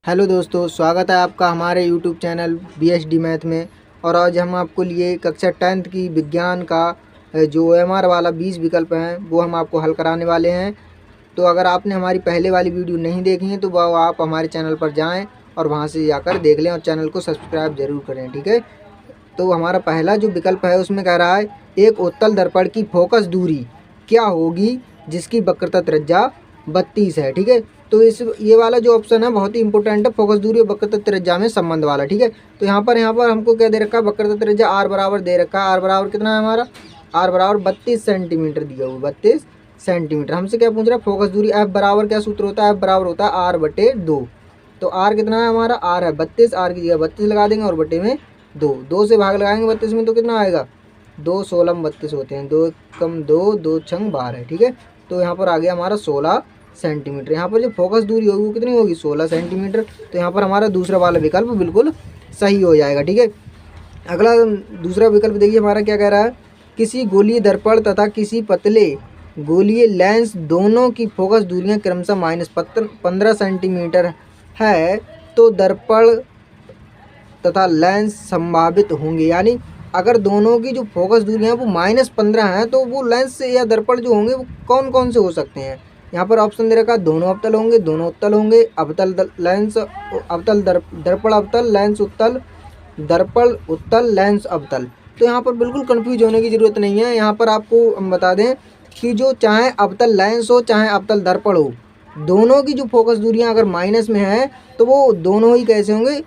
Hello दोस्तों, स्वागत है आपका हमारे यूट्यूब चैनल BSD मैथ में। और आज हम आपको लिए कक्षा 10th की विज्ञान का जो OMR वाला 20 विकल्प हैं वो हम आपको हल कराने वाले हैं। तो अगर आपने हमारी पहले वाली वीडियो नहीं देखी है तो वह आप हमारे चैनल पर जाएं और वहां से जाकर देख लें और चैनल को सब्सक्राइब जरूर करें, ठीक है। तो हमारा पहला जो विकल्प है उसमें कह रहा है एक उत्तल दर्पण की फोकस दूरी क्या होगी जिसकी वक्रता त्रिज्या 32 है, ठीक है। तो इस ये वाला जो ऑप्शन है बहुत ही इंपॉर्टेंट है, फोकस दूरी और वक्रता त्रिज्या में संबंध वाला, ठीक है। तो यहाँ पर हमको क्या दे रखा है, वक्रता त्रिज्या r बराबर दे रखा है। आर बराबर कितना है हमारा, r बराबर 32 सेंटीमीटर दिया हुआ, 32 सेंटीमीटर। हमसे क्या पूछ रहा है, फोकस दूरी। f बराबर क्या सूत्र होता है, f बराबर होता है r/2। तो r कितना है हमारा, r है 32, r की जगह 32 लगा देंगे और बटे में 2 से भाग लगाएंगे 32 में तो कितना आएगा, 2 16 32 होते हैं, 2 कम 2 2 छंग 12, ठीक है। तो यहाँ पर आ गया हमारा 16 सेंटीमीटर। यहाँ पर जो फोकस दूरी होगी वो कितनी होगी, 16 सेंटीमीटर। तो यहाँ पर हमारा दूसरा वाला विकल्प बिल्कुल सही हो जाएगा, ठीक है। अगला दूसरा विकल्प देखिए हमारा क्या कह रहा है, किसी गोलीय दर्पण तथा किसी पतले गोलीय लेंस दोनों की फोकस दूरियां क्रमशः -15 सेंटीमीटर है तो दर्पण तथा लेंस संभावित होंगे। यानी अगर दोनों की जो फोकस दूरियां वो -15 हैं तो वो लेंस या दर्पण जो होंगे वो कौन कौन से हो सकते हैं। यहाँ पर ऑप्शन दे रखा है दोनों अवतल होंगे, दोनों उत्तल होंगे, अवतल लेंस अवतल दर्पण अवतल, लेंस उत्तल, दर्पण उत्तल, लेंस अवतल। तो यहाँ पर बिल्कुल कंफ्यूज होने की ज़रूरत नहीं है। यहाँ पर आपको हम बता दें कि जो चाहे अवतल लेंस हो चाहे अवतल दर्पण हो, दोनों की जो फोकस दूरियां अगर माइनस में है तो वो दोनों ही कैसे होंगे,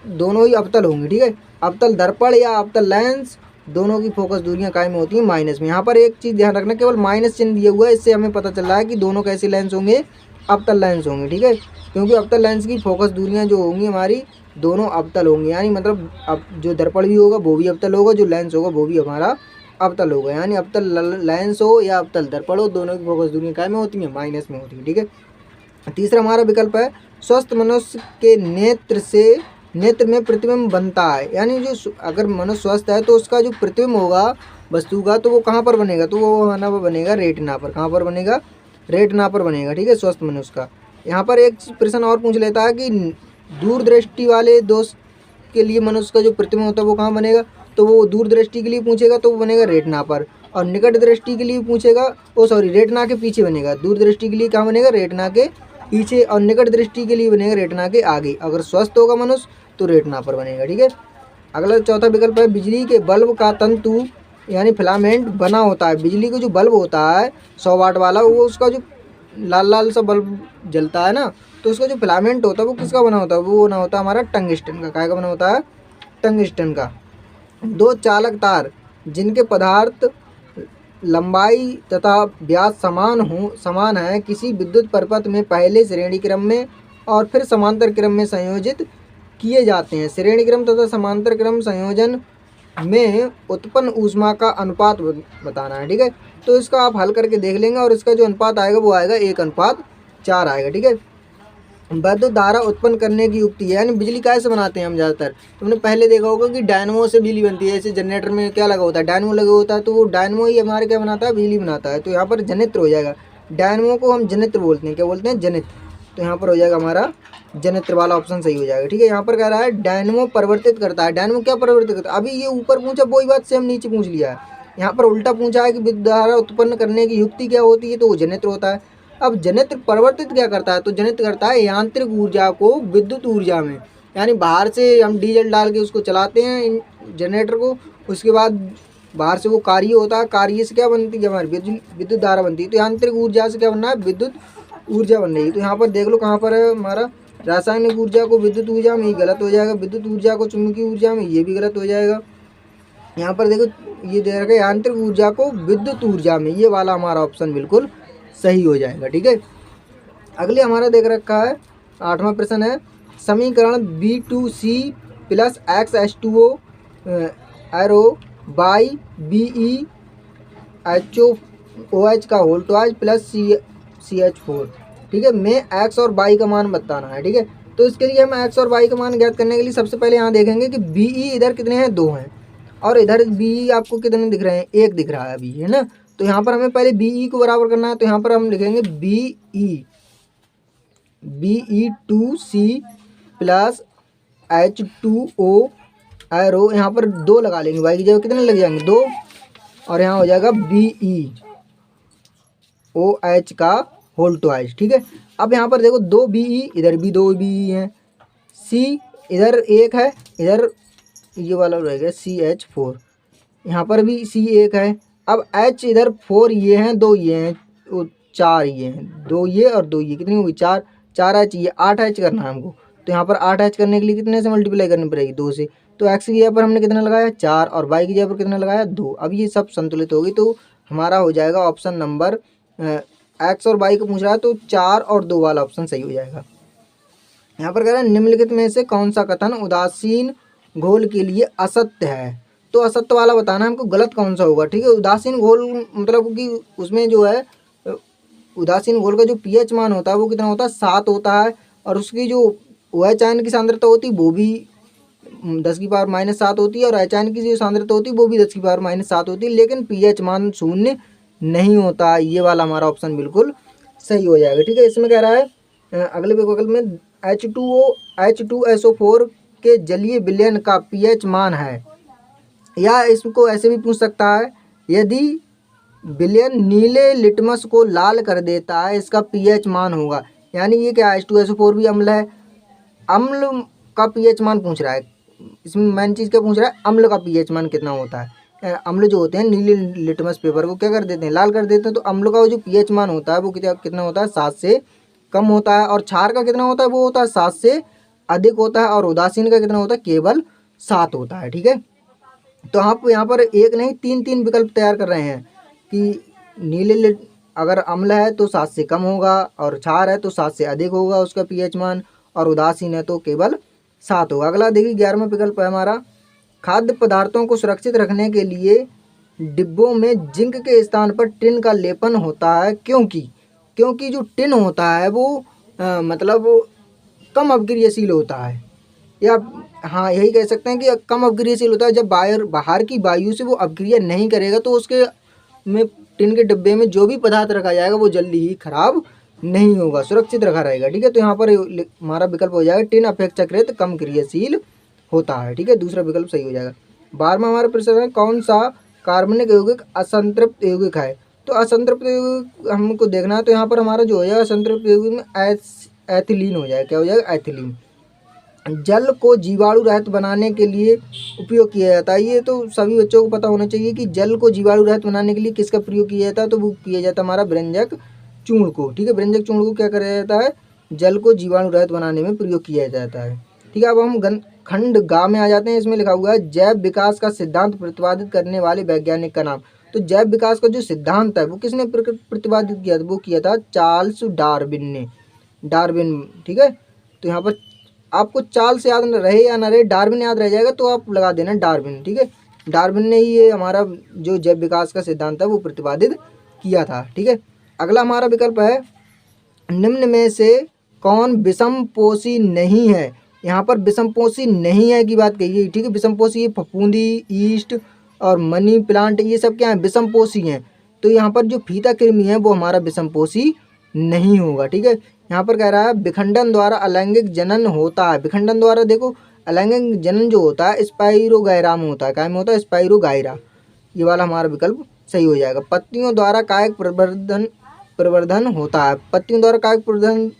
दोनों ही अवतल होंगे, ठीक है। अवतल दर्पण या अवतल लेंस दोनों की फोकस दूरियां कायम होती हैं माइनस में। यहाँ पर एक चीज़ ध्यान रखना, केवल माइनस चिन्ह दिया हुआ है, इससे हमें पता चल रहा है कि दोनों कैसे लेंस होंगे, अवतल लेंस होंगे, ठीक है। क्योंकि अवतल लेंस की फोकस दूरियां जो होंगी हमारी दोनों अवतल होंगी, यानी मतलब अब जो दर्पण भी होगा वो भी अवतल होगा, जो लेंस होगा वो भी हमारा अवतल होगा। यानी अवतल लेंस हो या अवतल दर्पण हो, दोनों की फोकस दूरियां कायम में होती हैं, माइनस में होती हैं, ठीक है। तीसरा हमारा विकल्प है स्वस्थ मनुष्य के नेत्र में प्रतिबिंब बनता है। यानी जो अगर मनुष्य स्वस्थ है तो उसका जो प्रतिबिंब होगा वस्तु का तो वो कहाँ पर बनेगा, तो वो हमारा बनेगा रेटिना पर। कहाँ पर बनेगा, रेटिना पर बनेगा, ठीक है, स्वस्थ मनुष्य का। यहाँ पर एक प्रश्न और पूछ लेता है कि दूरदृष्टि वाले दोष के लिए मनुष्य का जो प्रतिबिंब होता है वो कहाँ बनेगा, तो वो दूरदृष्टि के लिए पूछेगा तो वो बनेगा रेटिना पर। और निकट दृष्टि के लिए पूछेगा, रेटिना के पीछे बनेगा। दूरदृष्टि के लिए कहाँ बनेगा, रेटिना के पीछे, और निकट दृष्टि के लिए बनेगा रेटिना के आगे। अगर स्वस्थ होगा मनुष्य तो रेटिना पर बनेगा, ठीक है। अगला चौथा विकल्प है बिजली के बल्ब का तंतु यानी फिलामेंट बना होता है। बिजली का जो बल्ब होता है 100 वाट वाला, वो उसका जो लाल लाल सा बल्ब जलता है ना, तो उसका जो फिलामेंट होता है वो किसका बना होता है, वो बना होता है हमारा टंगस्टन का। काय का बना होता है, टंगस्टन का। दो चालक तार जिनके पदार्थ लंबाई तथा व्यास समान है किसी विद्युत परिपथ में पहले श्रेणी क्रम में और फिर समांतर क्रम में संयोजित किए जाते हैं। श्रेणी क्रम तथा समांतर क्रम संयोजन में उत्पन्न ऊष्मा का अनुपात बताना है, ठीक है। तो इसका आप हल करके देख लेंगे और इसका जो अनुपात आएगा वो आएगा 1:4 आएगा, ठीक है। विद्युत धारा उत्पन्न करने की युक्ति है, यानी बिजली कैसे बनाते हैं हम ज़्यादातर, तुमने पहले देखा होगा कि डायनमो से बिजली बनती है। जैसे जनरेटर में क्या लगा होता है, डायनमो लगा होता है, तो वो डायनमो ही हमारे क्या बनाता है, बिजली बनाता है। तो यहाँ पर जनित्र हो जाएगा, डायनमो को हम जनित्र बोलते हैं, क्या बोलते हैं, जनित्र। तो यहाँ पर हो जाएगा हमारा जनित्र वाला ऑप्शन सही हो जाएगा, ठीक है। यहाँ पर कह रहा है डायनमो परिवर्तित करता है। डायनमो क्या परिवर्तित करता है, अभी ये ऊपर पूछा वही बात से हम नीचे पूछ लिया है। यहाँ पर उल्टा पूछा है कि विद्युत धारा उत्पन्न करने की युक्ति क्या होती है, तो वो जनित्र होता है। अब जनित्र परिवर्तित क्या करता है, तो जनित्र करता है यांत्रिक ऊर्जा को विद्युत ऊर्जा में। यानी बाहर से हम डीजल डाल के उसको चलाते हैं जनरेटर को, उसके बाद बाहर से वो कार्य होता है, कार्य से क्या बनती है, हमारी विद्युत धारा बनती है। तो यांत्रिक ऊर्जा से क्या बनना है, विद्युत ऊर्जा बन रही है। तो यहाँ पर देख लो कहाँ पर है हमारा, रासायनिक ऊर्जा को विद्युत ऊर्जा में, ये गलत हो जाएगा। विद्युत ऊर्जा को चुंबकीय ऊर्जा में, ये भी गलत हो जाएगा। यहाँ पर देखो ये दे रखा है यांत्रिक ऊर्जा को विद्युत ऊर्जा में, ये वाला हमारा ऑप्शन बिल्कुल सही हो जाएगा, ठीक है। अगले हमारा देख रखा है 8वां प्रश्न है समीकरण B2C plus XH2O arrow by BeHOH का होल टॉइज प्लस CH4, ठीक है, में x और y का मान बताना है, ठीक है। तो इसके लिए हम x और y का मान ज्ञात करने के लिए सबसे पहले यहाँ देखेंगे कि BE इधर कितने हैं, 2 हैं, और इधर BE आपको कितने दिख रहे हैं, 1 दिख रहा है अभी, है ना। तो यहाँ पर हमें पहले BE को बराबर करना है। तो यहाँ पर हम लिखेंगे BE Be2C plus H2O arrow, यहाँ पर 2 लगा लेंगे, y की जगह कितने लग जाएंगे 2, और यहाँ हो जाएगा BeOH का होल ट्वाइस। ठीक है, अब यहाँ पर देखो 2 Be, इधर भी 2 Be हैं, C इधर 1 है, इधर ये वाला रहेगा CH4, यहाँ पर भी C 1 है। अब H इधर 4 ये हैं, 2 ये हैं, 4 ये हैं, 2 ये और 2 ये, कितनी होगी 4, 4 H, ये 8 H करना है हमको। तो यहाँ पर 8 H करने के लिए कितने से मल्टीप्लाई करनी पड़ेगी 2 से। तो x की जगह पर हमने कितना लगाया 4 और y की जगह पर कितना लगाया 2। अब ये सब संतुलित होगी तो हमारा हो जाएगा ऑप्शन नंबर x और y को पूछ रहा है तो 4 और 2 वाला ऑप्शन सही हो जाएगा। यहाँ पर कह रहा है निम्नलिखित में से कौन सा कथन उदासीन घोल के लिए असत्य है। तो असत्य वाला बताना है हमको, गलत कौन सा होगा। ठीक है, उदासीन घोल मतलब कि उसमें जो है उदासीन घोल का जो pH मान होता है वो कितना होता है 7 होता है, और उसकी जो OH आयन की सांद्रता होती है वो भी 10⁻⁻7 होती है, और H आयन की जो सांद्रता होती है वो भी 10⁻⁻7 होती है, लेकिन pH मान 0 नहीं होता। ये वाला हमारा ऑप्शन बिल्कुल सही हो जाएगा। ठीक है, इसमें कह रहा है अगले विकल्प में H2SO4 के जलीय विलयन का pH मान है, या इसको ऐसे भी पूछ सकता है यदि विलयन नीले लिटमस को लाल कर देता है इसका pH मान होगा। यानी ये क्या है, H2SO4 भी अम्ल है, अम्ल का pH मान पूछ रहा है। इसमें मेन चीज़ क्या पूछ रहा है, अम्ल का pH मान कितना होता है। अम्ल जो होते हैं नीले लिटमस पेपर को क्या कर देते हैं, लाल कर देते हैं। तो अम्ल का जो pH मान होता है वो कितना होता है 7 से कम होता है, और क्षार का कितना होता है वो होता है 7 से अधिक होता है, और उदासीन का कितना होता है केवल 7 होता है। ठीक है, तो आप यहाँ पर एक नहीं 3 विकल्प तैयार कर रहे हैं कि नीले अगर अम्ल है तो 7 से कम होगा, और क्षार है तो 7 से अधिक होगा उसका pH मान, और उदासीन है तो केवल 7 होगा। अगला देखिए 11वां विकल्प है हमारा, खाद्य पदार्थों को सुरक्षित रखने के लिए डिब्बों में जिंक के स्थान पर टिन का लेपन होता है, क्योंकि जो टिन होता है वो मतलब कम अपक्रियशील होता है, या हाँ यही कह सकते हैं कि कम अपक्रियशील होता है। जब बाहर की वायु से वो अपक्रिया नहीं करेगा तो उसके में टिन के डिब्बे में जो भी पदार्थ रखा जाएगा वो जल्दी ही खराब नहीं होगा, सुरक्षित रखा रहेगा। ठीक है, तो यहाँ पर हमारा विकल्प हो जाएगा टिन अपेक्षाकृत कम क्रियाशील होता है। ठीक है, दूसरा विकल्प सही हो जाएगा। 12वां हमारा प्रश्न है, कौन सा कार्बनिक यौगिक असंतृप्त यौगिक है। तो असंतृप्त यौगिक हमको देखना है, तो यहाँ पर हमारा जो हो जाएगा असंतृप्त यौगिक में एथिलीन हो जाएगा। क्या हो जाएगा, एथिलीन। जल को जीवाणु रहित बनाने के लिए उपयोग किया जाता है। ये तो सभी बच्चों को पता होना चाहिए कि जल को जीवाणु रहित बनाने के लिए किसका प्रयोग किया जाता है, तो वो किया जाता है हमारा व्यंजक चूर्ण को। ठीक है, व्यंजक चूर्ण को क्या करा जाता है, जल को जीवाणु रहित बनाने में प्रयोग किया जाता है। ठीक है, अब हम खंड गा में आ जाते हैं। इसमें लिखा हुआ है जैव विकास का सिद्धांत प्रतिपादित करने वाले वैज्ञानिक का नाम। तो जैव विकास का जो सिद्धांत है वो किसने प्रतिपादित किया, वो किया था चार्ल्स डार्विन ने, डार्विन। ठीक है, तो यहाँ पर आपको चार्ल्स याद रहे या ना रहे, डार्विन याद रह जाएगा तो आप लगा देना डार्विन। ठीक है, डार्विन ने ही ये हमारा जो जैव विकास का सिद्धांत है वो प्रतिपादित किया था। ठीक है, अगला हमारा विकल्प है, निम्न में से कौन विषमपोषी नहीं है। यहाँ पर विषमपोषी नहीं है की बात कही है। ठीक है, विषमपोषी फफूंदी, ईस्ट और मनी प्लांट ये सब क्या है, विषमपोषी हैं। तो यहाँ पर जो फीता कृमि है वो हमारा विषमपोषी नहीं होगा। ठीक है, यहाँ पर कह रहा है विखंडन द्वारा अलैंगिक जनन होता है। विखंडन द्वारा देखो अलैंगिक जनन जो होता है स्पाइरोगायरा में होता है। क्या में होता है, स्पाइरोगायरा। ये वाला हमारा विकल्प सही हो जाएगा। पत्तियों द्वारा कायिक प्रवर्धन होता है। पत्तियों द्वारा कायिक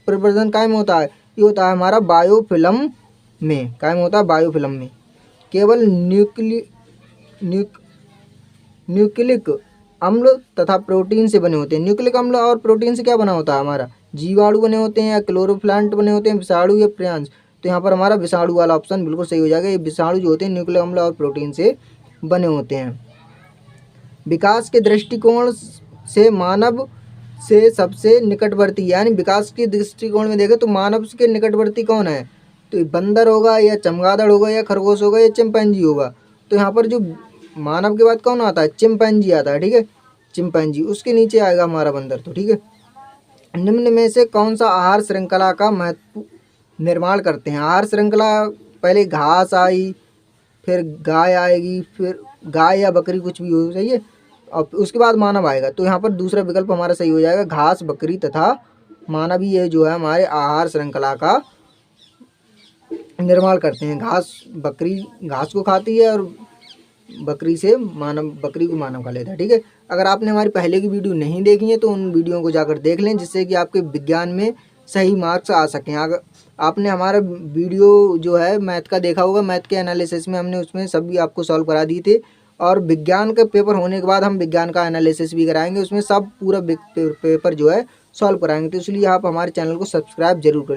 प्रवर्धन काय में होता है, ये होता है हमारा बायोफिल्म में। काय में होता है, बायोफिल्म में। केवल न्यूक्लिक अम्ल तथा प्रोटीन से बने होते हैं। न्यूक्लिक अम्ल और प्रोटीन से क्या बना होता है, हमारा जीवाणु बने होते हैं, या क्लोरोप्लांट बने होते हैं, विषाणु या प्रियांश। तो यहाँ पर हमारा विषाणु वाला ऑप्शन बिल्कुल सही हो जाएगा। ये विषाणु जो होते हैं न्यूक्लिक अम्ल और प्रोटीन से बने होते हैं। विकास के दृष्टिकोण से मानव से सबसे निकटवर्ती, यानी विकास के दृष्टिकोण में देखें तो मानव के निकटवर्ती कौन है, तो बंदर होगा, या चमगादड़ होगा, या खरगोश होगा, या चिंपैंजी होगा। तो यहाँ पर जो मानव के बाद कौन आता है, चिंपैंजी आता है। ठीक है, चिंपैंजी, उसके नीचे आएगा हमारा बंदर। तो ठीक है, निम्न में से कौन सा आहार श्रृंखला का महत्व निर्माण करते हैं। आहार श्रृंखला पहले घास आई, फिर गाय आएगी, फिर गाय या बकरी कुछ भी हो, सही है, और उसके बाद मानव आएगा। तो यहाँ पर दूसरा विकल्प हमारा सही हो जाएगा, घास, बकरी तथा मानव ही ये जो है हमारे आहार श्रृंखला का निर्माण करते हैं। बकरी घास को खाती है और बकरी को मानव खा लेता है। ठीक है, अगर आपने हमारी पहले की वीडियो नहीं देखी है तो उन वीडियो को जाकर देख लें, जिससे कि आपके विज्ञान में सही मार्क्स आ सकें। अगर आपने हमारा वीडियो जो है मैथ का देखा होगा, मैथ के एनालिसिस में हमने उसमें सभी आपको सॉल्व करा दिए थे, और विज्ञान का पेपर होने के बाद हम विज्ञान का एनालिसिस भी कराएंगे, उसमें सब पूरा पेपर जो है सॉल्व कराएंगे। तो इसलिए आप हमारे चैनल को सब्सक्राइब जरूर करें।